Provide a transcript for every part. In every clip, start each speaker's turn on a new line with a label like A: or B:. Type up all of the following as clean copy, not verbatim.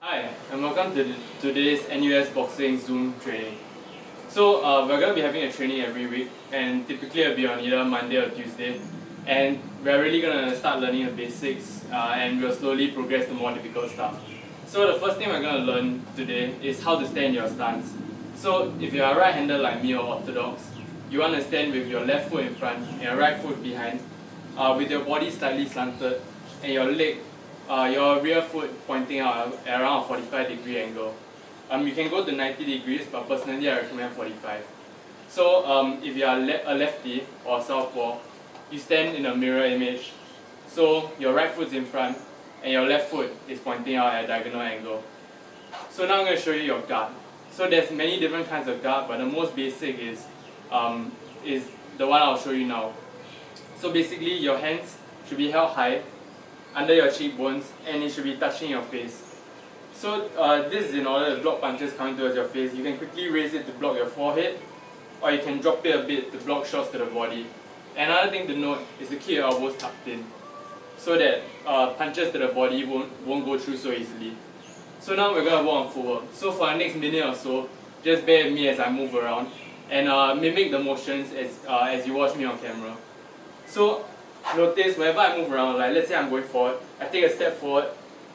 A: Hi, and welcome to today's NUS boxing Zoom training. So we're going to be having a training every week, and typically it'll be on either Monday or Tuesday. And we're really going to start learning the basics, and we'll slowly progress to more difficult stuff. So the first thing we're going to learn today is how to stand in your stance. So if you are right-hander like me or orthodox, you want to stand with your left foot in front and your right foot behind, with your body slightly slanted and your leg, your rear foot pointing out at around a 45-degree angle. You can go to 90 degrees, but personally I recommend 45. So if you are a lefty or southpaw, you stand in a mirror image. So your right foot's in front and your left foot is pointing out at a diagonal angle. So now I'm going to show you your guard. So there's many different kinds of guard, but the most basic is the one I'll show you now. So basically your hands should be held high under your cheekbones and it should be touching your face. So this is in order to block punches coming towards your face. You can quickly raise it to block your forehead, or you can drop it a bit to block shots to the body. Another thing to note is to keep your elbows tucked in, so that punches to the body won't go through so easily. So now we're going to work on footwork. So for the next minute or so, just bear with me as I move around and mimic the motions as you watch me on camera. So notice whenever I move around, like let's say I'm going forward, I take a step forward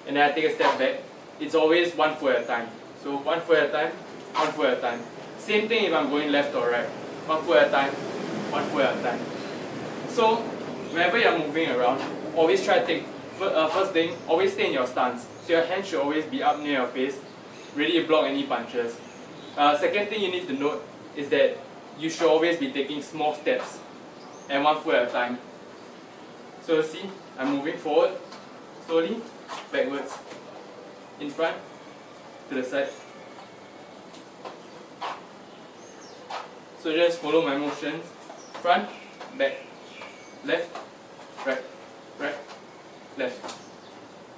A: and then I take a step back. It's always one foot at a time. So one foot at a time, one foot at a time. Same thing if I'm going left or right. One foot at a time, one foot at a time. So whenever you're moving around, always try to take, first thing, always stay in your stance. So your hand should always be up near your face, ready to block any punches. Second thing you need to note is that you should always be taking small steps and one foot at a time. So see, I'm moving forward, slowly, backwards, in front, to the side. So just follow my motions, front, back, left, right, right, left.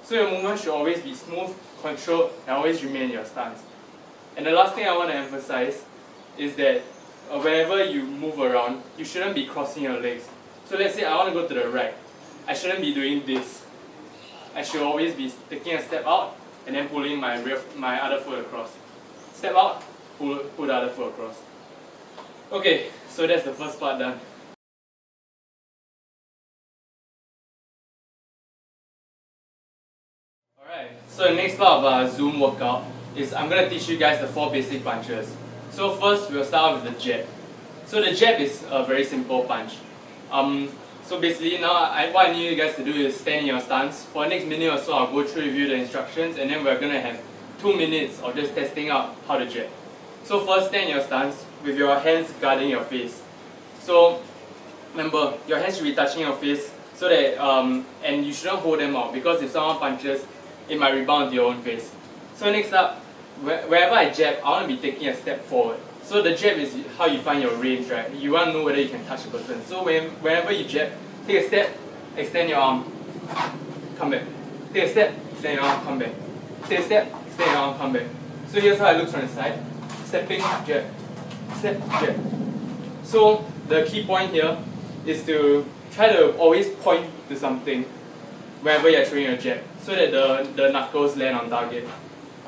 A: So your movement should always be smooth, controlled, and always remain in your stance. And the last thing I want to emphasize is that whenever you move around, you shouldn't be crossing your legs. So let's say I want to go to the right. I shouldn't be doing this. I should always be taking a step out and then pulling my other foot across. Step out, pull the other foot across. Okay, so that's the first part done. Alright, so the next part of our Zoom workout is I'm going to teach you guys the 4 basic punches. So first we'll start with the jab. So the jab is a very simple punch. So basically now what I need you guys to do is stand in your stance. For the next minute or so I'll go through with you the instructions, and then we're going to have 2 minutes of just testing out how to jab. So first, stand in your stance with your hands guarding your face. So remember, your hands should be touching your face so that and you shouldn't hold them out, because if someone punches, it might rebound to your own face. So next up, wherever I jab, I want to be taking a step forward. So the jab is how you find your range, right? You want to know whether you can touch a person. So whenever you jab, take a step, extend your arm, come back. Take a step, extend your arm, come back. Take a step, extend your arm, come back. So here's how it looks from the side. Stepping, jab, step, jab. So the key point here is to try to always point to something whenever you're throwing a jab, so that the knuckles land on target.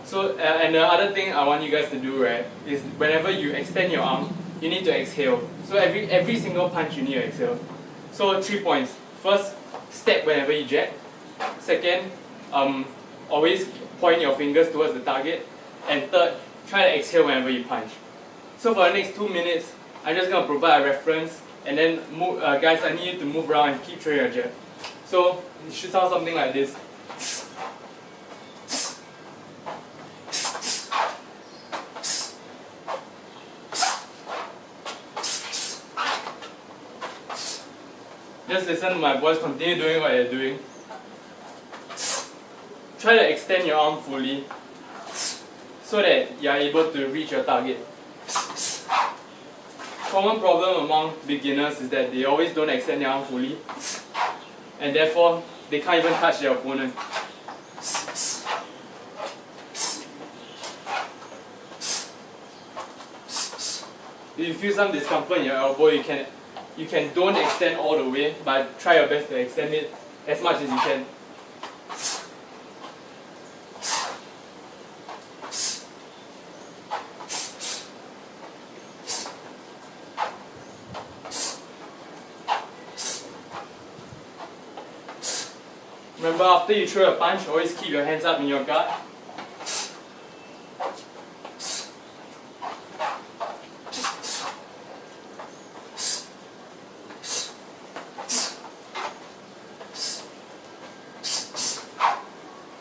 A: So, and the other thing I want you guys to do, right, is whenever you extend your arm, you need to exhale. So every single punch you need to exhale. So 3 points. First, step whenever you jab. Second, always point your fingers towards the target. And third, try to exhale whenever you punch. So for the next 2 minutes, I'm just going to provide a reference, and then move, guys, I need you to move around and keep throwing your jab. So it should sound something like this. Just listen to my voice, continue doing what you're doing. Try to extend your arm fully so that you are able to reach your target. Common problem among beginners is that they always don't extend their arm fully, and therefore they can't even touch their opponent. If you feel some discomfort in your elbow, you can don't extend all the way, but try your best to extend it as much as you can. remember after you throw a punch, always keep your hands up in your guard.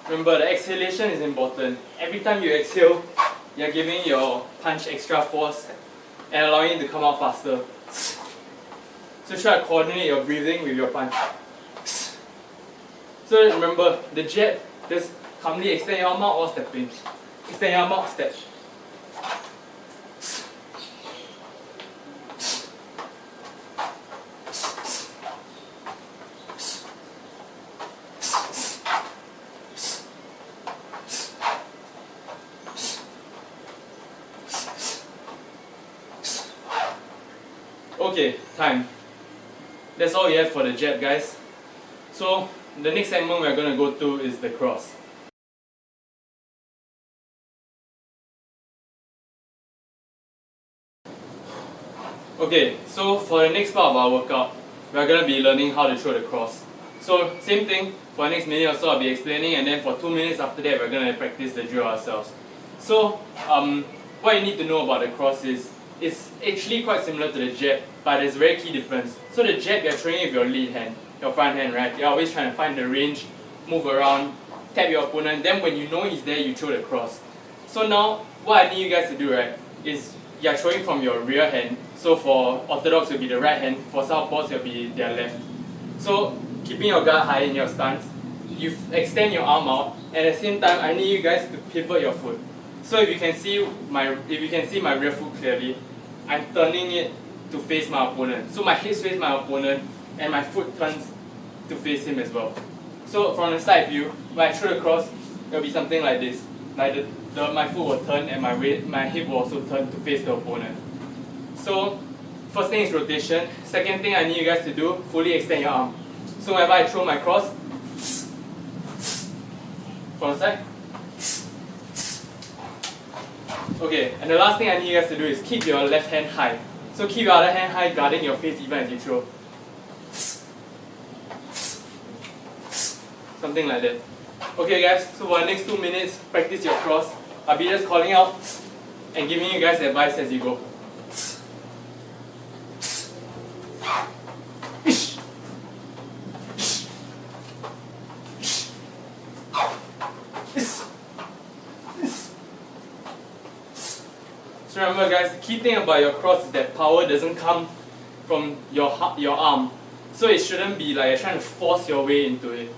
A: Remember, the exhalation is important. Every time you exhale, you're giving your punch extra force and allowing it to come out faster. So try to coordinate your breathing with your punch. So remember, the jab, just calmly extend your mouth while stepping. Extend your mouth, step. Okay, time. That's all we have for the jab, guys. So the next segment we're going to go to is the cross. Okay, so for the next part of our workout, we're going to be learning how to throw the cross. So same thing, for the next minute or so I'll be explaining, and then for 2 minutes after that we're going to practice the drill ourselves. So what you need to know about the cross is it's actually quite similar to the jab, but there's a very key difference. So the jab, you're throwing with your lead hand, your front hand, right? You're always trying to find the range, move around, tap your opponent, then when you know he's there, you throw the cross. So now, what I need you guys to do, right, is you're throwing from your rear hand. So for orthodox, it'll be the right hand, for southpaws, it'll be their left. So keeping your guard high in your stance, you extend your arm out, and at the same time, I need you guys to pivot your foot. So if you can see my rear foot clearly, I'm turning it to face my opponent. So my hips face my opponent and my foot turns to face him as well. So from the side view, when I throw the cross, it'll be something like this. Like my foot will turn and my hip will also turn to face the opponent. So first thing is rotation. Second thing I need you guys to do, fully extend your arm. So whenever I throw my cross, from the side. Okay, and the last thing I need you guys to do is keep your left hand high. So keep your other hand high, guarding your face even as you throw. Something like that. Okay guys, so for the next 2 minutes, practice your cross. I'll be just calling out and giving you guys advice as you go. So remember guys, the key thing about your cross is that power doesn't come from your arm. So it shouldn't be like you're trying to force your way into it.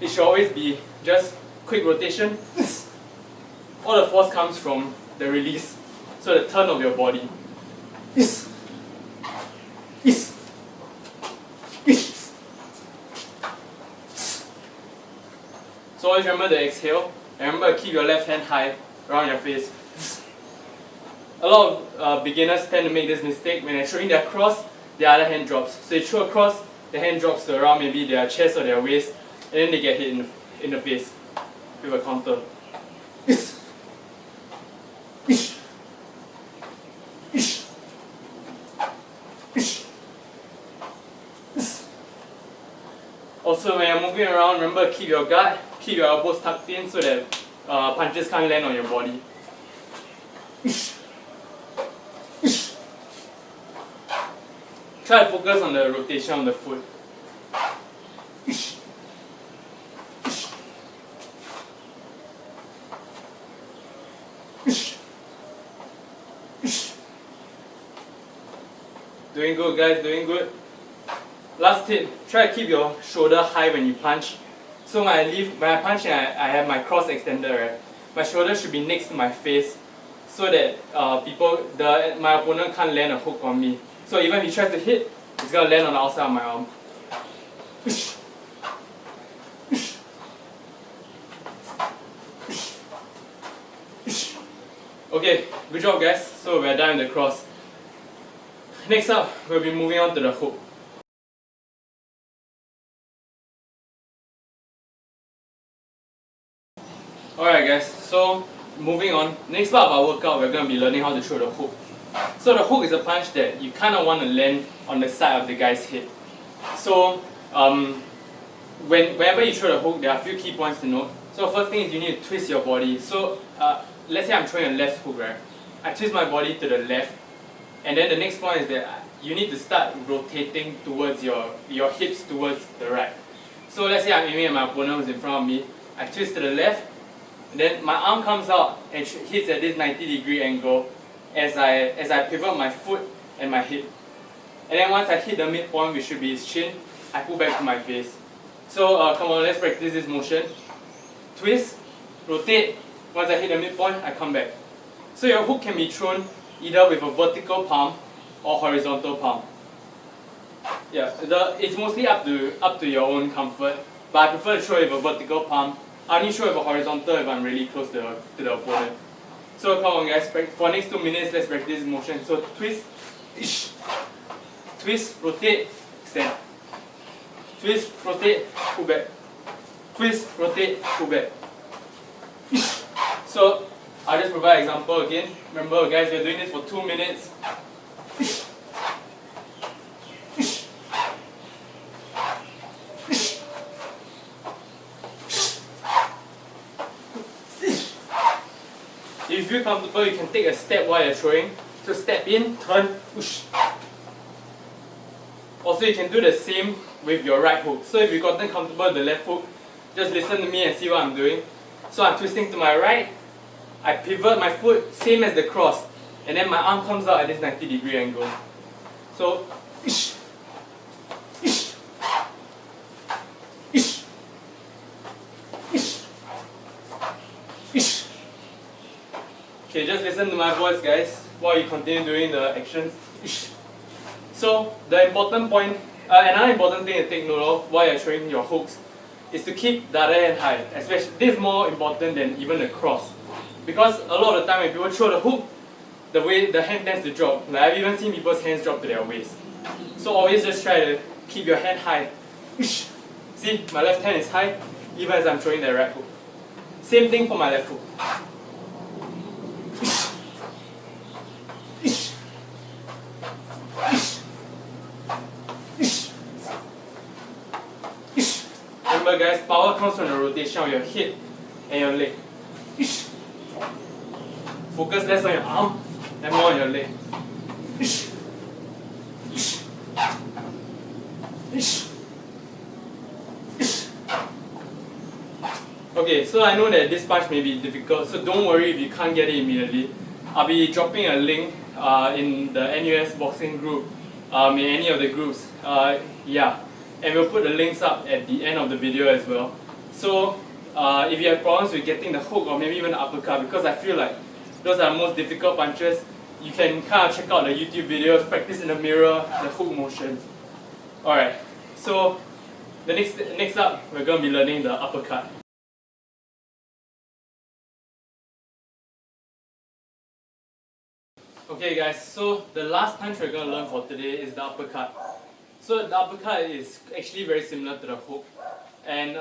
A: It should always be just quick rotation. All the force comes from the release. So the turn of your body. So always remember to exhale. And remember to keep your left hand high around your face. A lot of beginners tend to make this mistake. When they're throwing their cross, the other hand drops. So you throw a cross, the hand drops to around maybe their chest or their waist, and then they get hit in the face with a counter. Also, when you're moving around, remember to keep your guard, keep your elbows tucked in so that punches can't land on your body. Try to focus on the rotation of the foot. Doing good guys, doing good. Last tip, try to keep your shoulder high when you punch. So when I punch and I have my cross extended, right, my shoulder should be next to my face so that my opponent can't land a hook on me. So even if he tries to hit, it's going to land on the outside of my arm. Okay, good job guys. So we're done with the cross. Next up, we'll be moving on to the hook. Alright guys, so moving on. Next part of our workout, we're going to be learning how to throw the hook. So the hook is a punch that you kind of want to land on the side of the guy's head. So whenever you throw the hook, there are a few key points to note. So first thing is you need to twist your body. So let's say I'm throwing a left hook, right? I twist my body to the left, and then the next point is that you need to start rotating towards your hips towards the right. So let's say I'm aiming at my opponent who's in front of me. I twist to the left, and then my arm comes out and hits at this 90-degree angle as I pivot my foot and my hip. And then once I hit the midpoint, which should be his chin, I pull back to my face. So come on, let's practice this motion. Twist, rotate. Once I hit the midpoint, I come back. So your hook can be thrown either with a vertical palm or horizontal palm. Yeah, it's mostly up to your own comfort, but I prefer to throw with a vertical palm. I only throw with a horizontal if I'm really close to the opponent. So come on guys, for next 2 minutes, let's practice this motion. So twist, twist, rotate, extend. Twist, rotate, pull back. Twist, rotate, pull back. So I'll just provide an example again. Remember guys, we're doing this for 2 minutes. If you feel comfortable, you can take a step while you're throwing. So step in, turn, push. Also, you can do the same with your right hook. So if you've gotten comfortable with the left hook, just listen to me and see what I'm doing. So I'm twisting to my right, I pivot my foot, same as the cross, and then my arm comes out at this 90-degree angle. So, okay, just listen to my voice guys, while you continue doing the actions. So, the important point, another important thing to take note of while you're throwing your hooks is to keep the other hand high. Especially, this is more important than even the cross. Because a lot of the time when people throw the hook, the way the hand tends to drop. Like I've even seen people's hands drop to their waist. So always just try to keep your hand high. See, my left hand is high, even as I'm throwing the right hook. Same thing for my left hook. Remember guys, power comes from the rotation of your hip and your leg. Focus less on your arm and more on your leg. Okay, so I know that this punch may be difficult, so don't worry if you can't get it immediately. I'll be dropping a link in the NUS boxing group, in any of the groups. Yeah. And we'll put the links up at the end of the video as well. So if you have problems with getting the hook or maybe even the uppercut, because I feel like those are the most difficult punches, you can kind of check out the YouTube videos, practice in the mirror, the hook motion. Alright, so the next up, we're going to be learning the uppercut. Okay guys, so the last punch we're going to learn for today is the uppercut. So the uppercut is actually very similar to the hook, and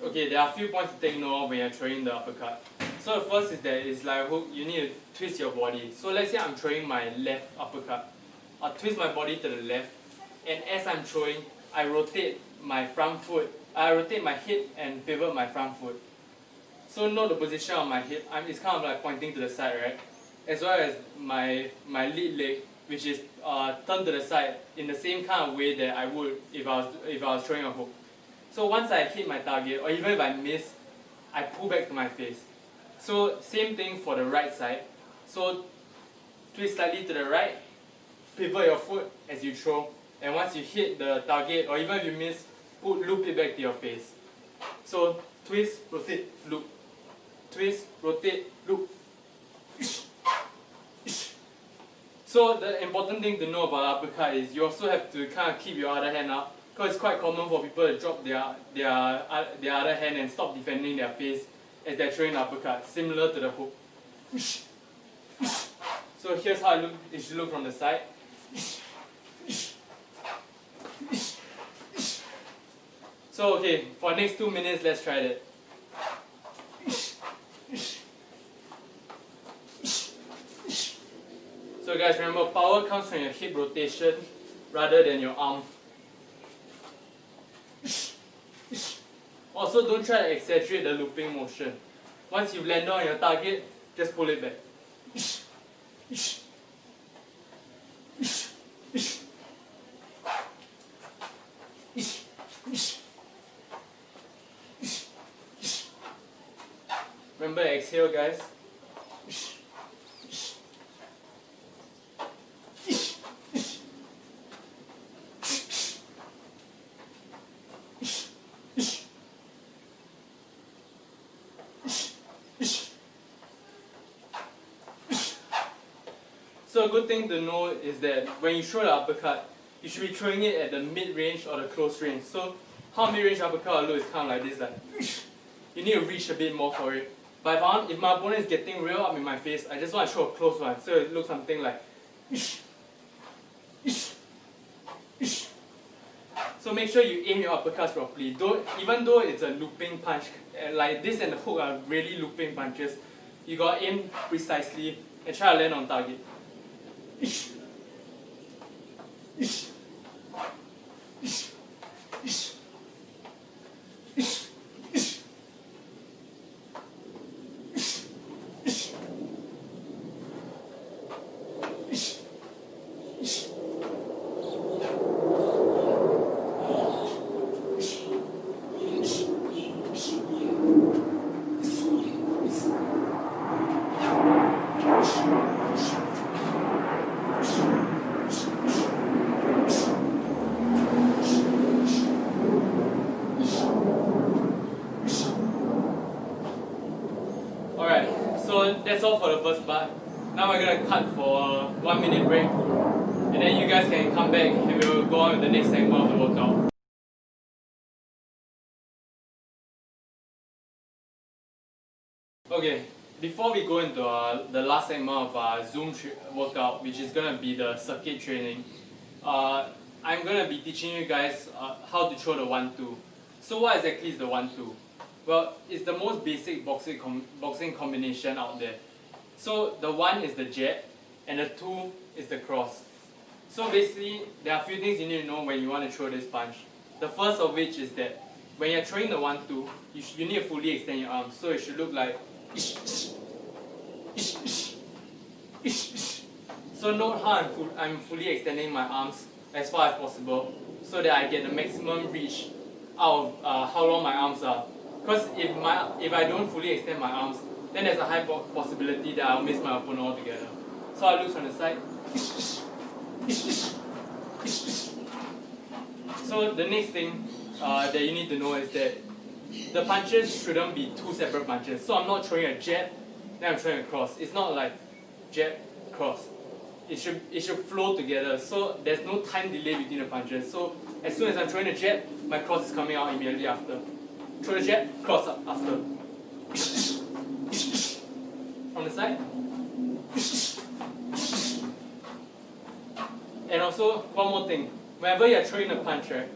A: okay, there are a few points to take note of when you're throwing the uppercut. So the first is that it's like a hook, you need to twist your body. So let's say I'm throwing my left uppercut. I'll twist my body to the left, and as I'm throwing, I rotate my front foot, I rotate my hip and pivot my front foot. So note the position of my hip, it's kind of like pointing to the side, right? As well as my lead leg, which is turned to the side in the same kind of way that I would if I was throwing a hook. So once I hit my target, or even if I miss, I pull back to my face. So same thing for the right side. So twist slightly to the right, pivot your foot as you throw, and once you hit the target, or even if you miss, loop it back to your face. So twist, rotate, loop. Twist, rotate, loop. So the important thing to know about uppercut is you also have to kind of keep your other hand up, because it's quite common for people to drop their other hand and stop defending their face as they're throwing the uppercut, similar to the hook. So here's how it should look from the side. So okay, for the next 2 minutes, let's try that. So guys, remember, power comes from your hip rotation rather than your arm. also don't try to exaggerate the looping motion. Once you've landed on your target, just pull it back. Remember, exhale, guys. So a good thing to know is that when you throw the uppercut, you should be throwing it at the mid-range or the close range. So how mid-range uppercut will look is kind of like this, like you need to reach a bit more for it. But if my opponent is getting real up in my face, I just want to throw a close one, so it looks something like. So make sure you aim your uppercuts properly. Even though it's a looping punch, like this and the hook are really looping punches, you gotta aim precisely and try to land on target. Alright, so that's all for the first part. Now we're gonna cut for a 1 minute break, and then you guys can come back and we'll go on with the next segment of the workout. Okay, before we go into the last segment of our Zoom workout, which is gonna be the circuit training, I'm gonna be teaching you guys how to throw the 1-2. So what exactly is the 1-2? Well, it's the most basic boxing combination out there. So the 1 is the jab, and the 2 is the cross. So basically, there are a few things you need to know when you want to throw this punch. The first of which is that when you're throwing the 1-2, you need to fully extend your arms. So it should look like. So note how I'm fully extending my arms as far as possible, so that I get the maximum reach out of how long my arms are. Because if I don't fully extend my arms, then there's a high possibility that I'll miss my opponent altogether. So I look from the side. So the next thing that you need to know is that the punches shouldn't be two separate punches. So I'm not throwing a jab, then I'm throwing a cross. It's not like jab, cross. It should flow together. So there's no time delay between the punches. So as soon as I'm throwing a jab, my cross is coming out immediately after. Throw the jab, cross up after. From the side. And also, one more thing. Whenever you're throwing a punch, right,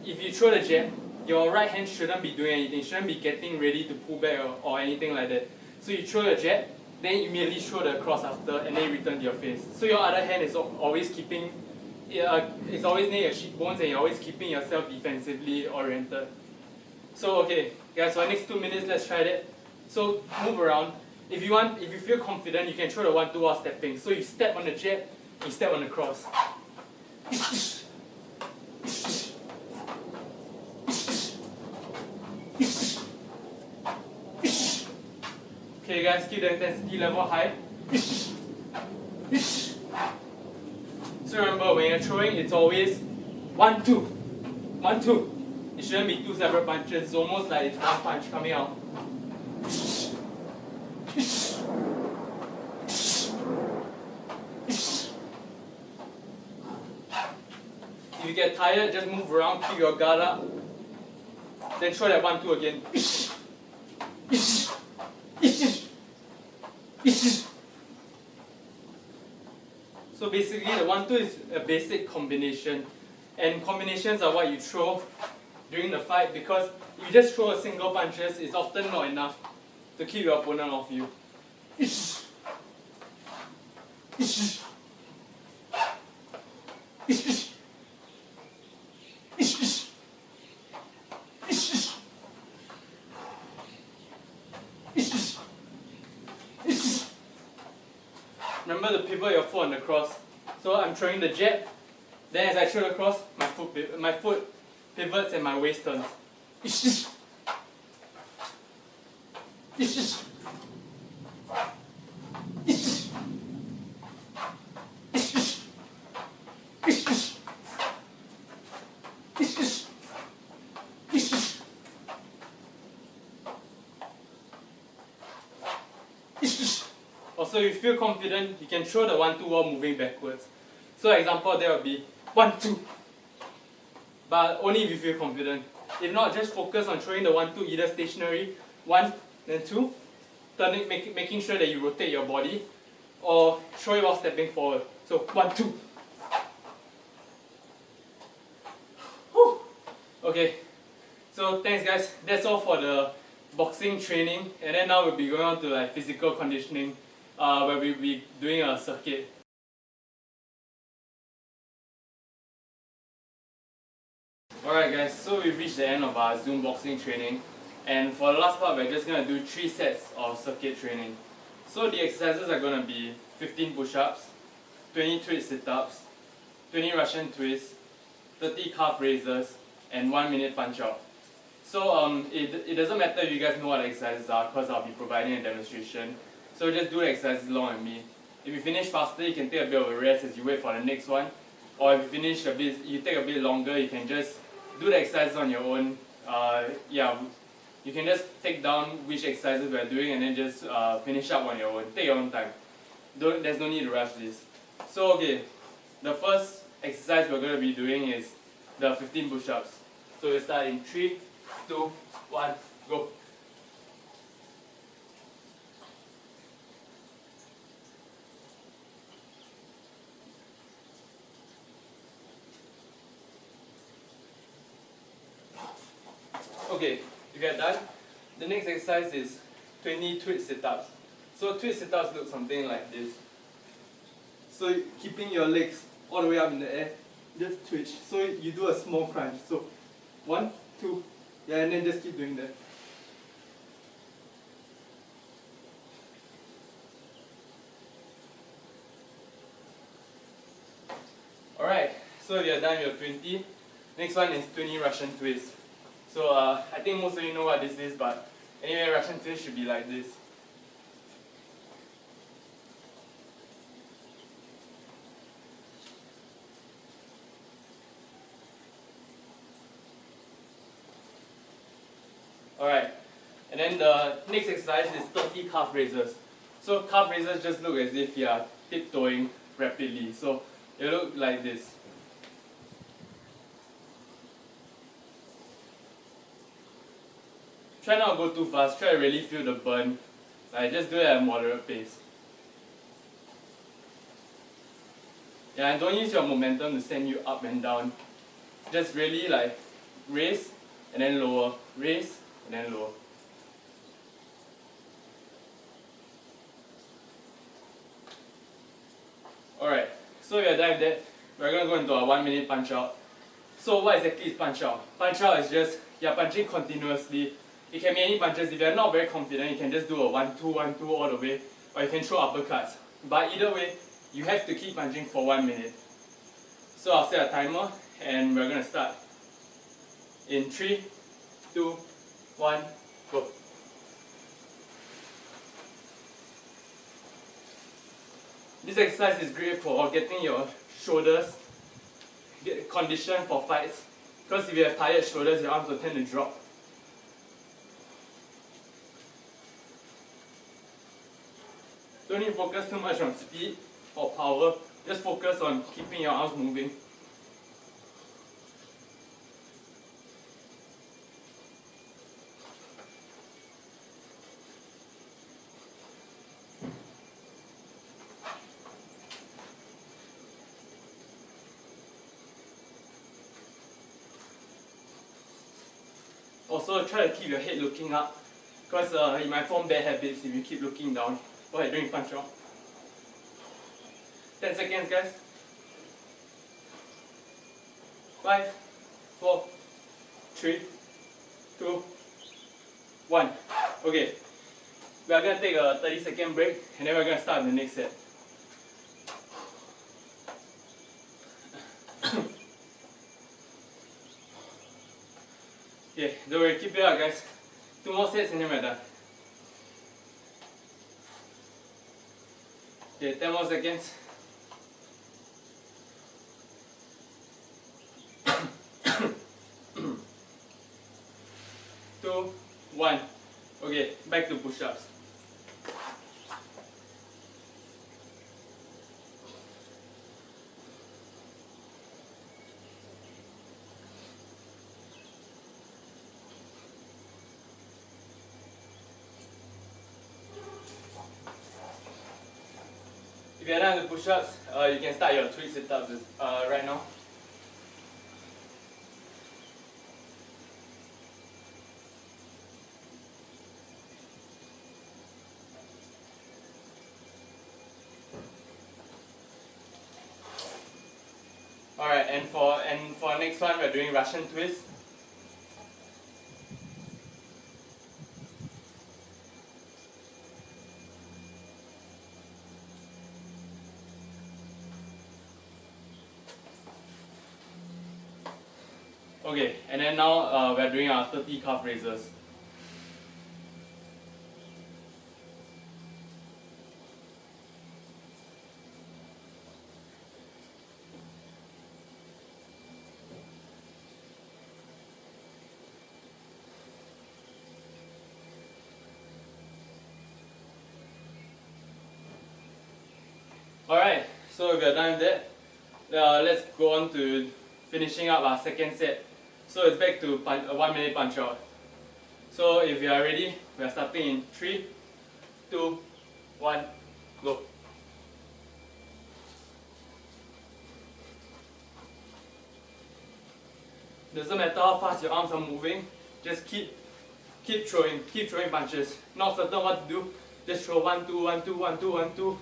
A: if you throw the jab, your right hand shouldn't be doing anything, shouldn't be getting ready to pull back or anything like that. So you throw the jab, then you immediately throw the cross after, and then you return to your face. So your other hand is always keeping, it's always near your cheekbones, and you're always keeping yourself defensively oriented. So okay, guys, for the next 2 minutes, let's try that. So move around. If you feel confident, you can throw the 1-2 while stepping. So you step on the jab, you step on the cross. Okay guys, keep the intensity level high. So remember, when you're throwing, it's always 1-2. 1-2. It shouldn't be two separate punches. It's almost like it's one punch coming out. If you get tired, just move around, keep your guard up. Then throw that 1-2 again. So basically, the 1-2 is a basic combination. And combinations are what you throw during the fight, because if you just throw a single punches, it's often not enough to keep your opponent off you. remember to pivot your foot on the cross. So I'm throwing the jab, then as I throw the cross, my foot pivots and my waist turns. Also, if you feel confident, you can throw the 1-2 while moving backwards. So example, there will be 1-2. But only if you feel confident. If not, just focus on throwing the 1-2 either stationary, 1, then 2, turning, making sure that you rotate your body, or throw it while stepping forward. So 1-2. Whew. Okay, so thanks guys. That's all for the boxing training, and then now we'll be going on to like physical conditioning, where we'll be doing a circuit. Alright guys, so we've reached the end of our Zoom boxing training, and for the last part we're just going to do 3 sets of circuit training. So the exercises are going to be 15 push-ups, 20 twist sit-ups, 20 Russian twists, 30 calf raises, and 1 minute punch-out. So it doesn't matter if you guys know what the exercises are, because I'll be providing a demonstration. So just do the exercises along with me. If you finish faster, you can take a bit of a rest as you wait for the next one. Or if you finish a bit, you take a bit longer, you can just do the exercises on your own. You can just take down which exercises we're doing and then just finish up on your own. Take your own time. There's no need to rush this. So okay, the first exercise we're going to be doing is the 15 push-ups. So we'll start in 3, 2, 1, go. Okay, if you're done, the next exercise is 20 twist sit-ups. So twist sit-ups look something like this. So keeping your legs all the way up in the air, just twitch. So you do a small crunch. So 1, 2, yeah, and then just keep doing that. Alright, so you're done with your 20. Next one is 20 Russian twists. So I think most of you know what this is, but anyway, Russian twist should be like this. Alright, and then the next exercise is 30 calf raises. So calf raises just look as if you are tiptoeing rapidly. So it will look like this. Try not to go too fast, try to really feel the burn. Like just do it at a moderate pace. Yeah, and don't use your momentum to send you up and down. Just really like raise and then lower, raise and then lower. Alright, so we are done with that. We're going to go into a 1 minute punch out. So what exactly is punch out? Punch out is just, you're punching continuously. It can be any punches. If you're not very confident, you can just do a 1-2, 1-2 all the way, or you can throw uppercuts. But either way, you have to keep punching for 1 minute. So I'll set a timer, and we're going to start in 3, 2, 1, go. This exercise is great for getting your shoulders conditioned for fights. Because if you have tired shoulders, your arms will tend to drop. Don't need to focus too much on speed or power, just focus on keeping your arms moving. Also try to keep your head looking up, because you might form bad habits if you keep looking down. Go ahead, doing punch out. 10 seconds, guys. 5, 4, 3, 2, 1. Okay. We are going to take a 30-second break, and then we're going to start the next set. Okay, don't worry, keep it up guys. 2 more sets and then we're done. Okay, 10 more seconds. Two, one. Okay, back to push-ups. If you're done with push-ups, you can start your twist sit-ups right now. Alright, and for next one we're doing Russian twist. Okay, and then now we're doing our 30 calf raises. Alright, so if you're done with that, let's go on to finishing up our second set. So it's back to 1 minute punch out. So if you are ready, we are starting in 3, 2, 1, go. Doesn't matter how fast your arms are moving, just keep throwing punches. Not certain what to do, just throw 1, 2, 1, 2, 1, 2, 1, 2,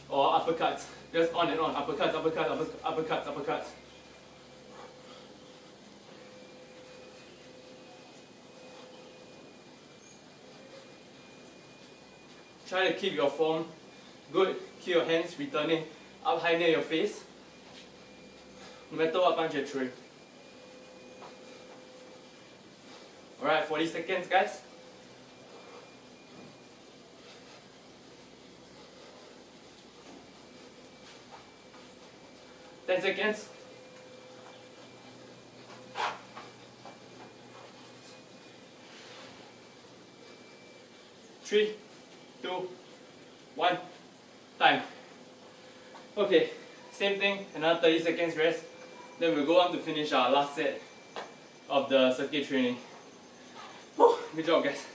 A: or uppercuts. Just on and on, uppercuts, uppercuts, uppercuts, uppercuts. Try to keep your form good, keep your hands returning up high near your face, no matter what punch you're throwing. Alright, 40 seconds guys. Ten seconds. 3, 2, 1, time. Okay, same thing, another 30 seconds rest. Then we'll go on to finish our last set of the circuit training. Whew, good job guys.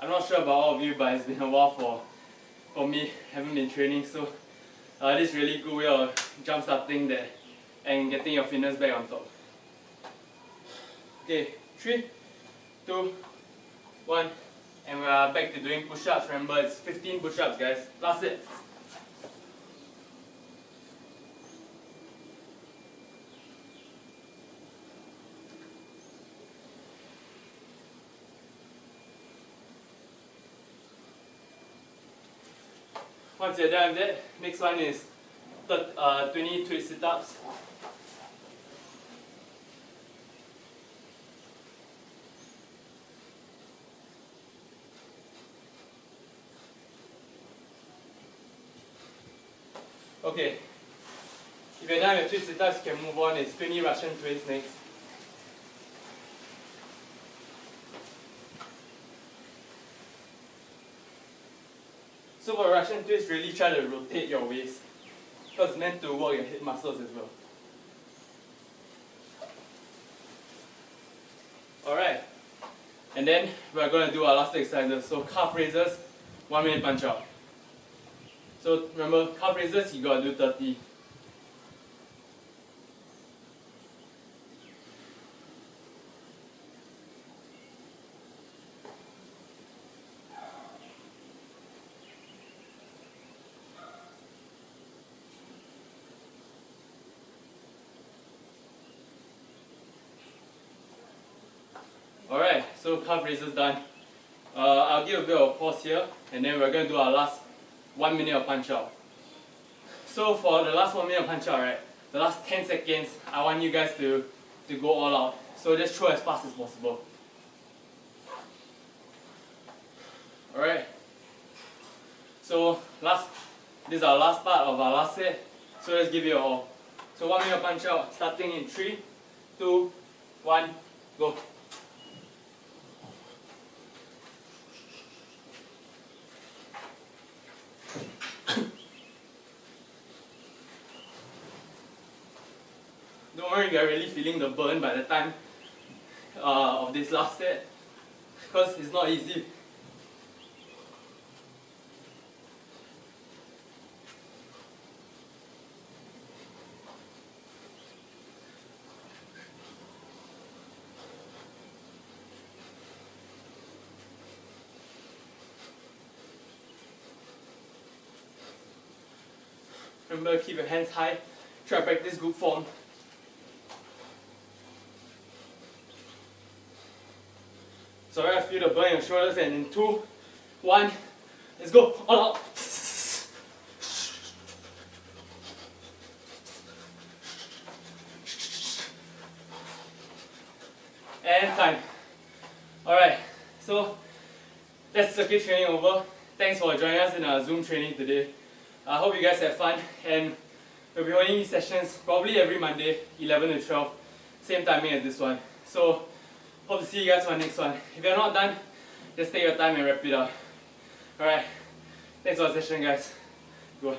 A: I'm not sure about all of you, but it's been a while for me, haven't been training, so this is really good way of jump starting that and getting your fitness back on top. Okay, 3, 2, 1, and we are back to doing push-ups. Remember, it's 15 push-ups guys. Last set. Once you're done with that, next one is 20 twist sit-ups. Okay, if you're done with twist sit-ups, you can move on. It's 20 Russian twists next. So for Russian twist, really try to rotate your waist, because it's meant to work your hip muscles as well. Alright, and then we're going to do our last exercises. So calf raises, 1 minute punch out. So remember, calf raises, you got to do 30. Alright, so calf raises done. I'll give a bit of pause here, and then we're going to do our last 1 minute of punch out. So for the last 1 minute of punch out, right, the last 10 seconds, I want you guys to go all out. So just throw as fast as possible. Alright. So this is our last part of our last set. So let's give it a all. So 1 minute punch out, starting in 3, 2, 1, go. Don't worry, you're really feeling the burn by the time of this last set, because it's not easy. Remember, keep your hands high, try to practice good form. So I feel the burn in your shoulders, and in 2, 1, let's go, all out. And time. Alright, so that's circuit training over. Thanks for joining us in our Zoom training today. I hope you guys had fun, and we'll be holding these sessions probably every Monday, 11 to 12, same timing as this one. So hope to see you guys for the next one. If you're not done, just take your time and wrap it up. Alright, thanks for the session guys. Good.